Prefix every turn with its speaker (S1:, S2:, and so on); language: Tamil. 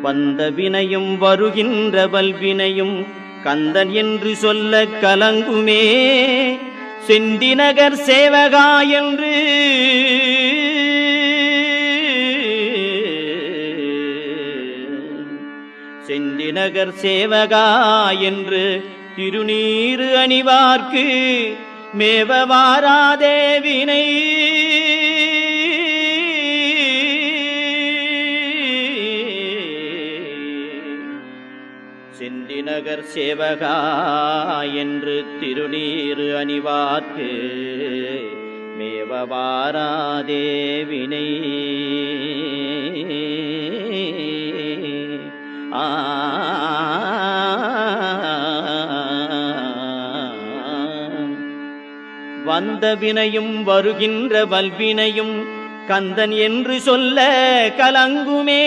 S1: வந்த வினையும் வருகின்ற வல்வினையும் கந்தன் என்று சொல்ல கலங்குமே. செந்திநகர் சேவகா என்று செந்திநகர் சேவகா என்று திருநீறு அணிவார்க்கு மேவ வாராதே வினை. செந்திநகர் சேவகா என்று திருநீறு அணிவார்க்கு மேவ வாராதே வினை. வந்த வினையும் வருகின்ற வல்வினையும் கந்தன் என்று சொல்ல கலங்குமே.